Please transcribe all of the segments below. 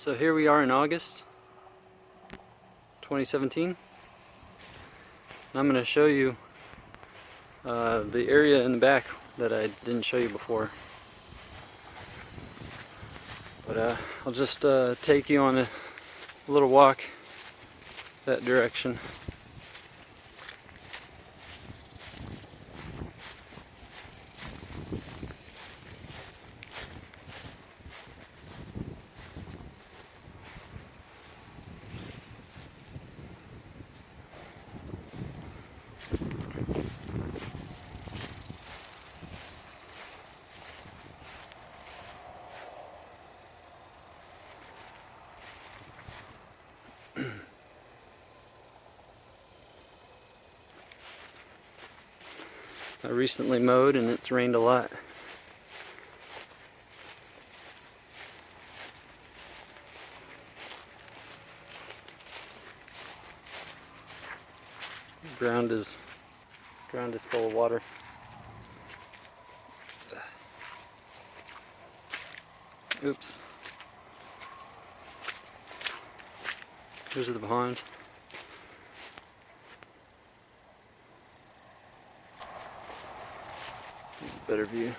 So here we are in August 2017, and I'm going to show you the area in the back that I didn't show you before. But I'll just take you on a little walk that direction. I recently mowed and it's rained a lot. The ground is full of water. Oops. Here's the pond. Better view.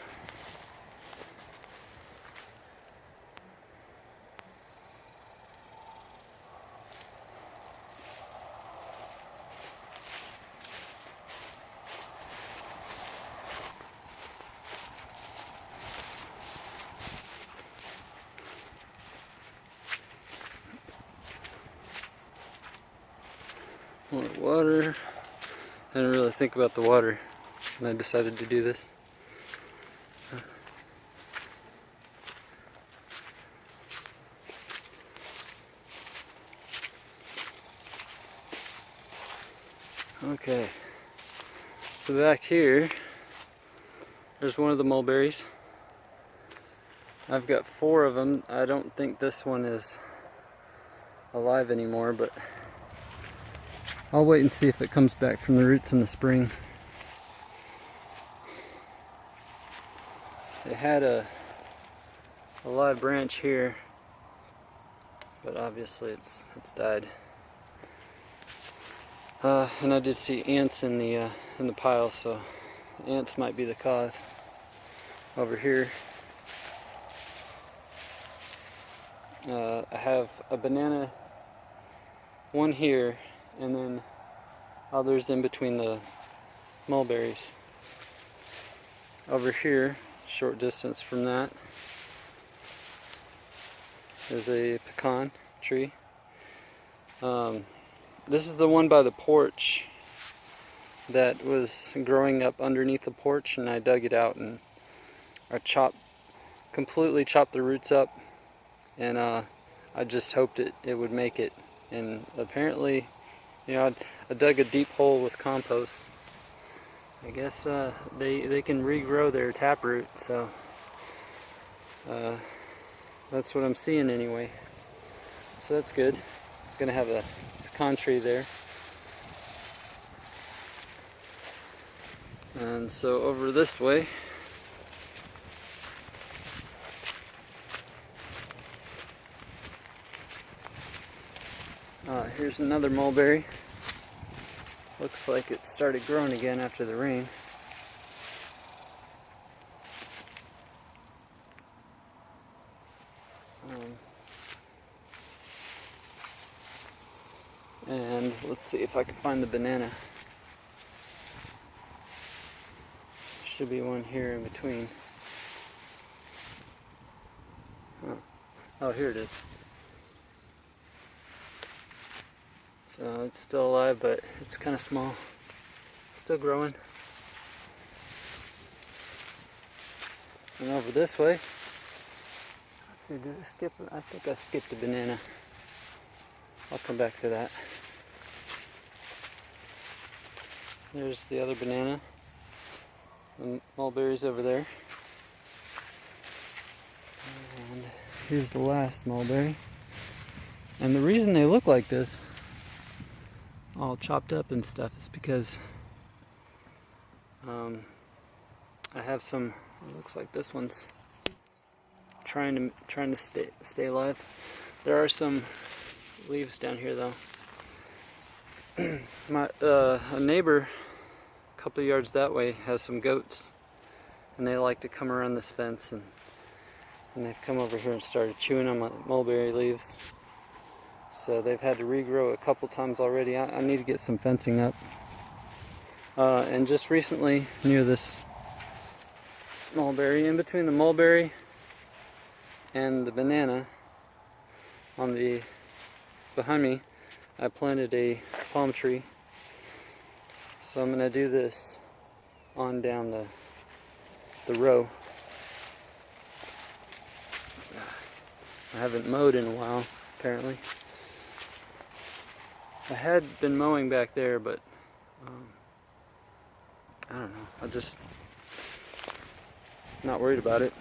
More water. I didn't really think about the water when I decided to do this. Okay, so back here, there's one of the mulberries. I've got 4 of them. I don't think this one is alive anymore, but I'll wait and see if it comes back from the roots in the spring. It had a live branch here, but obviously it's died. And I did see ants in the pile, so ants might be the cause. Over here, I have a banana, one here, and then others in between the mulberries. Over here, short distance from that, is a pecan tree. This is the one by the porch that was growing up underneath the porch, and I dug it out and I completely chopped the roots up, and I just hoped it would make it. And apparently, you know, I dug a deep hole with compost. I guess they can regrow their taproot, so that's what I'm seeing anyway. So that's good. Gonna have a pecan tree there. And so over this way, here's another mulberry. Looks like it started growing again after the rain. And let's see if I can find the banana. Should be one here in between. Oh, here it is. So it's still alive, but it's kind of small. It's still growing. And over this way, let's see, did I skip? I think I skipped a banana. I'll come back to that. There's the other banana. The mulberries over there. And here's the last mulberry. And the reason they look like this, all chopped up and stuff, is because I have some, it looks like this one's trying to stay alive. There are some leaves down here though. A neighbor a couple of yards that way has some goats, and they like to come around this fence, and they've come over here and started chewing on my mulberry leaves. So they've had to regrow a couple times already. I need to get some fencing up. And just recently, near this mulberry, in between the mulberry and the banana, behind me, I planted a palm tree. So I'm gonna do this on down the row. I haven't mowed in a while, apparently. I had been mowing back there, but I don't know. I'm just not worried about it.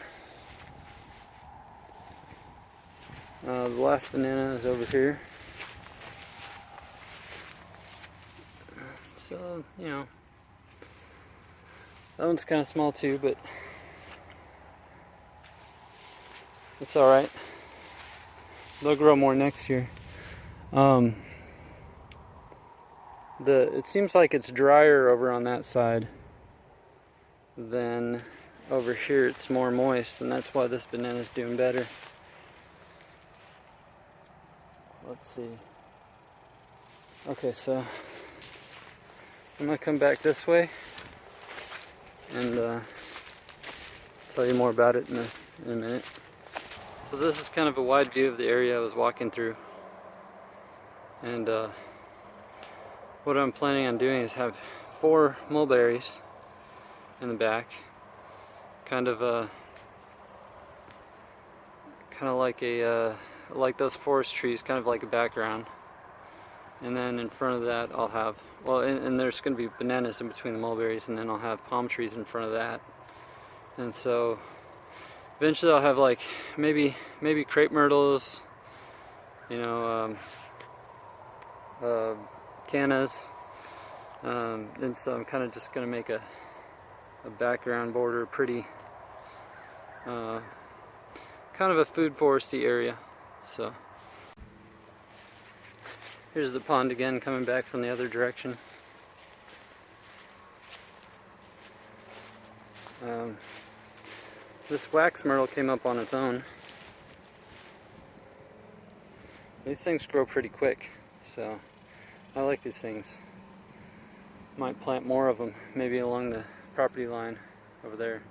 The last banana is over here. So, you know, that one's kind of small too, but it's alright. They'll grow more next year. It seems like it's drier over on that side than over here. It's more moist, and that's why this banana's doing better. Let's see. Okay, so I'm gonna come back this way and tell you more about it in a minute. So this is kind of a wide view of the area I was walking through, and what I'm planning on doing is have 4 mulberries in the back, kind of like those forest trees, kind of like a background. And then in front of that I'll have, and there's going to be bananas in between the mulberries, and then I'll have palm trees in front of that. And so eventually I'll have like maybe crepe myrtles, you know, cannas, and so I'm kind of just going to make a background border, pretty kind of a food foresty area. So here's the pond again, coming back from the other direction. This wax myrtle came up on its own. These things grow pretty quick, so I like these things. Might plant more of them, maybe along the property line over there.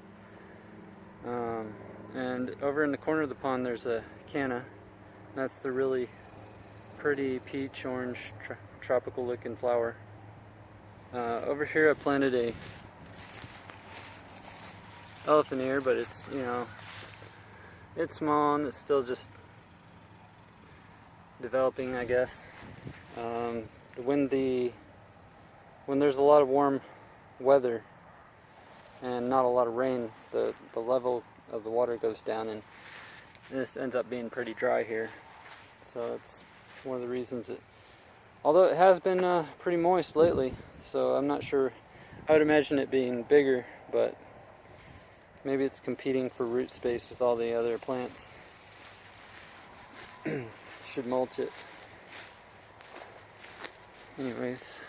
And over in the corner of the pond there's a canna. That's the really pretty peach orange tropical looking flower. Over here I planted a elephant ear, but it's, you know, it's small and it's still just developing, I guess. When there's a lot of warm weather and not a lot of rain, the level of the water goes down, and this ends up being pretty dry here. So it's one of the reasons although it has been pretty moist lately, so I'm not sure. I would imagine it being bigger, but maybe it's competing for root space with all the other plants. Should mulch it. Anyways.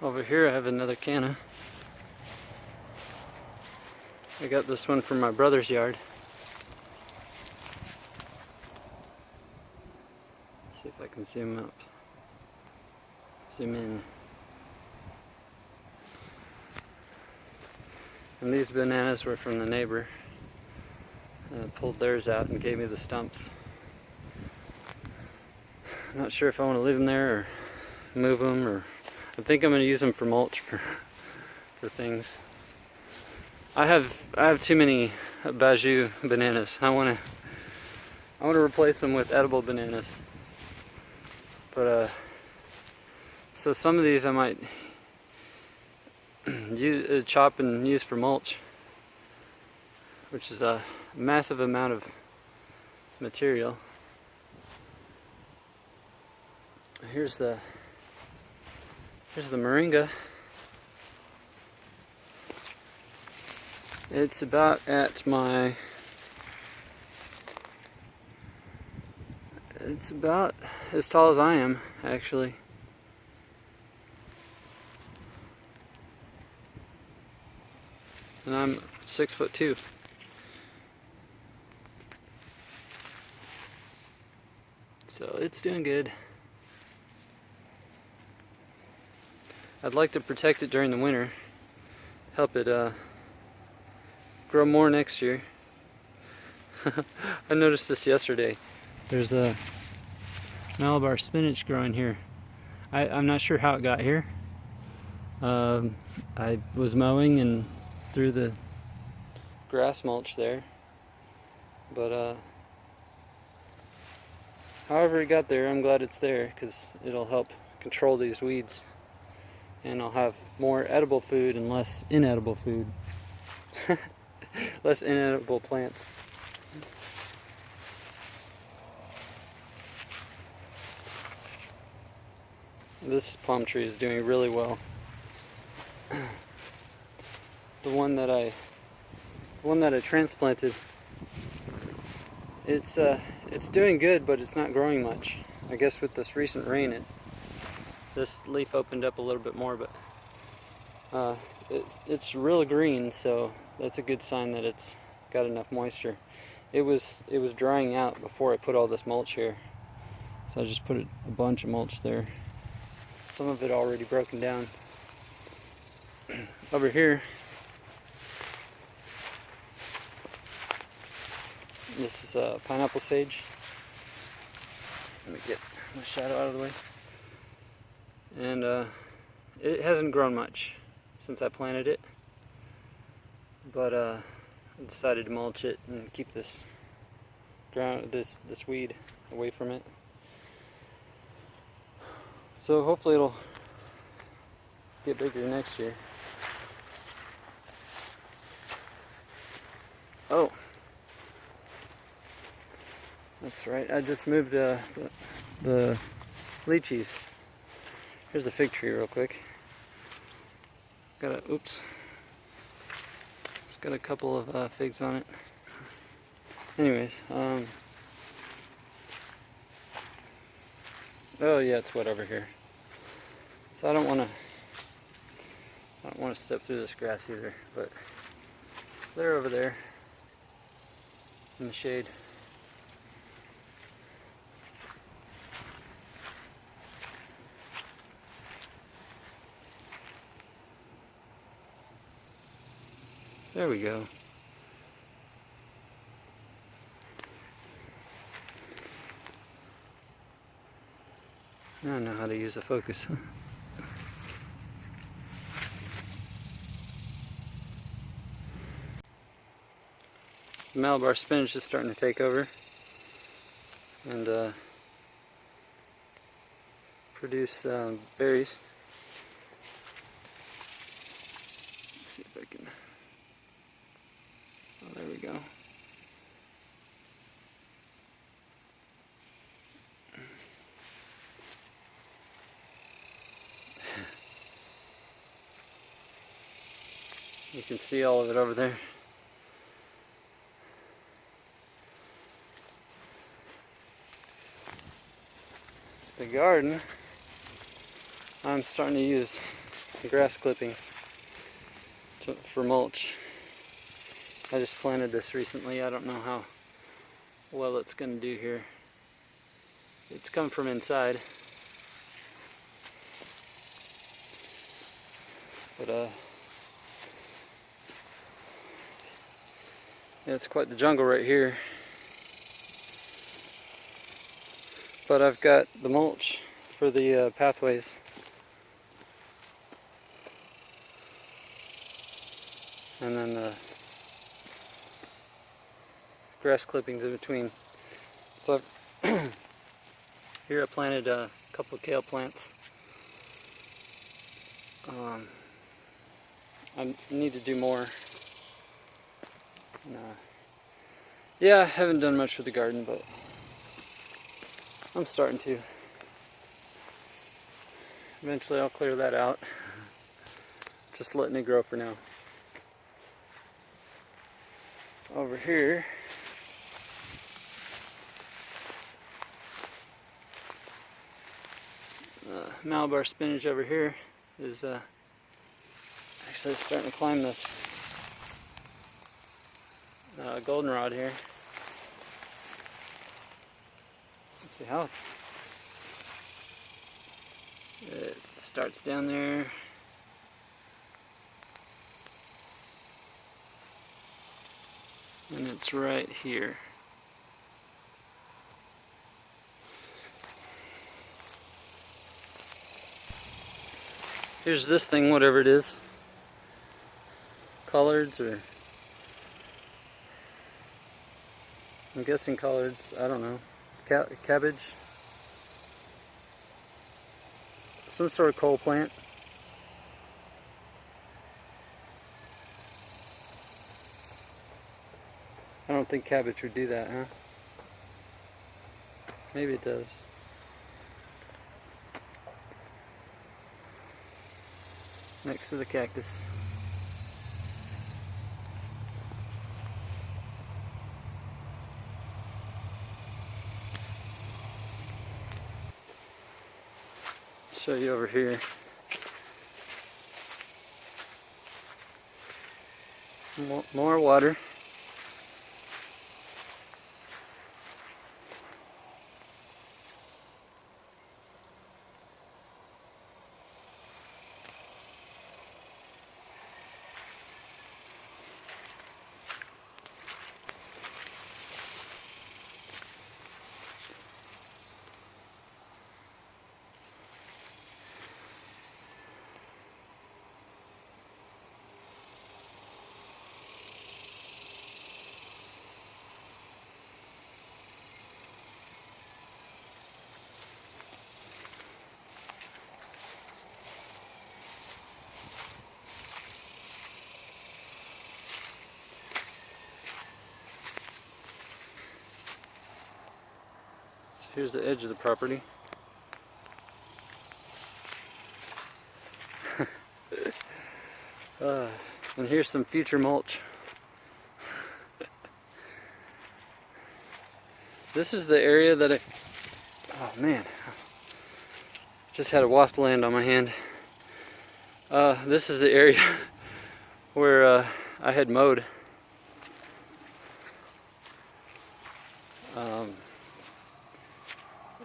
Over here I have another canna. I got this one from my brother's yard. Let's see if I can zoom up. Zoom in. And these bananas were from the neighbor. Pulled theirs out and gave me the stumps. I'm not sure if I want to leave them there or move them, or I think I'm going to use them for mulch for things. I have too many Bajou bananas. I want to replace them with edible bananas. But so some of these I might chop and use for mulch, which is a massive amount of material. Here's the moringa. It's about at my, it's about as tall as I am, actually. And I'm 6'2". So it's doing good. I'd like to protect it during the winter, help it grow more next year. I noticed this yesterday. There's a Malabar spinach growing here. I'm not sure how it got here. I was mowing and threw the grass mulch there, but however it got there, I'm glad it's there because it'll help control these weeds, and I'll have more edible food and less inedible food. Less inedible plants. This palm tree is doing really well. The one that I transplanted, it's doing good, but it's not growing much. I guess with this recent rain, this leaf opened up a little bit more, but it's real green, so that's a good sign that it's got enough moisture. It was drying out before I put all this mulch here, so I just put a bunch of mulch there. Some of it already broken down. Over here, this is pineapple sage. Let me get my shadow out of the way. And it hasn't grown much since I planted it, but I decided to mulch it and keep this weed away from it. So hopefully it'll get bigger next year. Oh, that's right. I just moved the lychees. Here's the fig tree real quick. Oops. It's got a couple of figs on it. Anyways, oh yeah, it's wet over here. So I don't want to step through this grass either, but they're over there in the shade. There we go. Now I know how to use a focus. The Malabar spinach is starting to take over and produce berries. Let's see if I can. Oh, there we go. You can see all of it over there. The garden, I'm starting to use grass clippings for mulch. I just planted this recently. I don't know how well it's going to do here. It's come from inside. But yeah, it's quite the jungle right here. But I've got the mulch for the pathways. And then the grass clippings in between. So here I planted a couple of kale plants. I need to do more. Yeah, I haven't done much with the garden, but I'm starting to. Eventually I'll clear that out. Just letting it grow for now. Over here, Malabar spinach over here is actually starting to climb this goldenrod here. Let's see how it starts down there. And it's right here. Here's this thing, whatever it is. Collards, or I'm guessing collards, I don't know. Cabbage. Some sort of coal plant. I don't think cabbage would do that, huh? Maybe it does. Next to the cactus. Show you over here. More water. Here's the edge of the property. And here's some future mulch. This is the area that oh man, just had a wasp land on my hand. This is the area where I had mowed.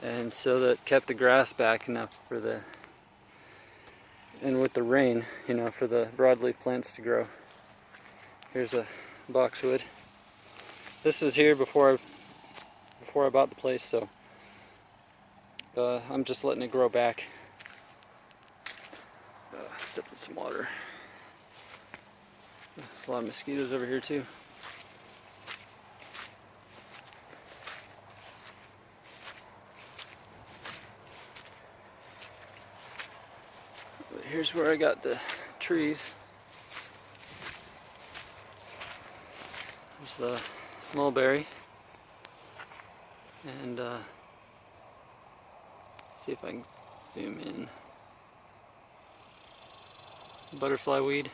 And so that kept the grass back enough for and with the rain, you know, for the broadleaf plants to grow. Here's a boxwood. This was here before I bought the place, so I'm just letting it grow back. Step in some water. There's a lot of mosquitoes over here too. Here's where I got the trees. There's the mulberry. And see if I can zoom in. Butterfly weed.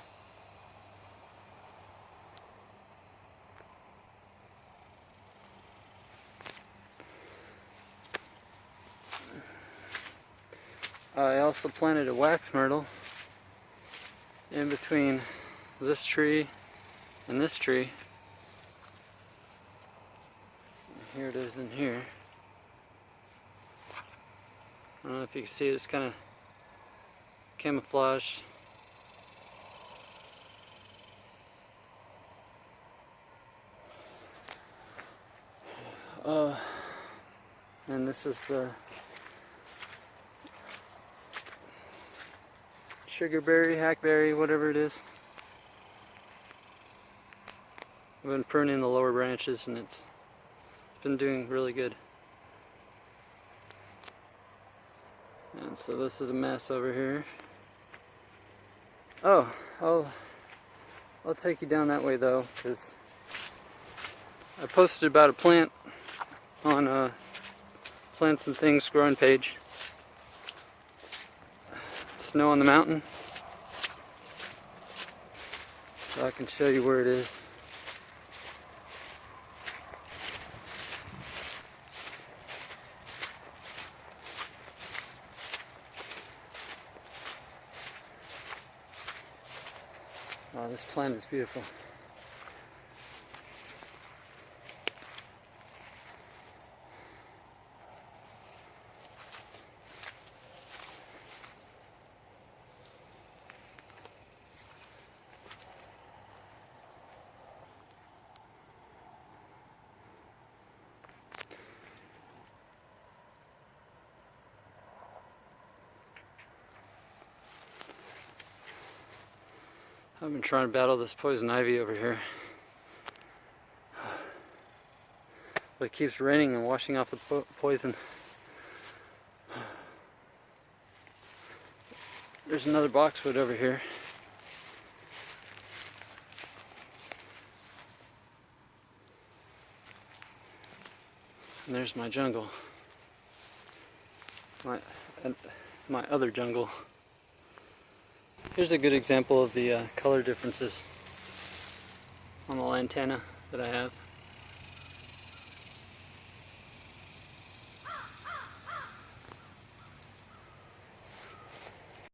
I also planted a wax myrtle in between this tree and this tree. Here it is in here. I don't know if you can see it, it's kind of camouflaged. And this is the sugarberry, hackberry, whatever it is. I've been pruning the lower branches and it's been doing really good. And so this is a mess over here. Oh, I'll take you down that way though, because I posted about a plant on Plants and Things growing page. snow on the mountain, so I can show you where it is. Wow, this plant is beautiful. I've been trying to battle this poison ivy over here, but it keeps raining and washing off the poison. There's another boxwood over here. And there's my jungle. My other jungle. Here's a good example of the color differences on the lantana that I have.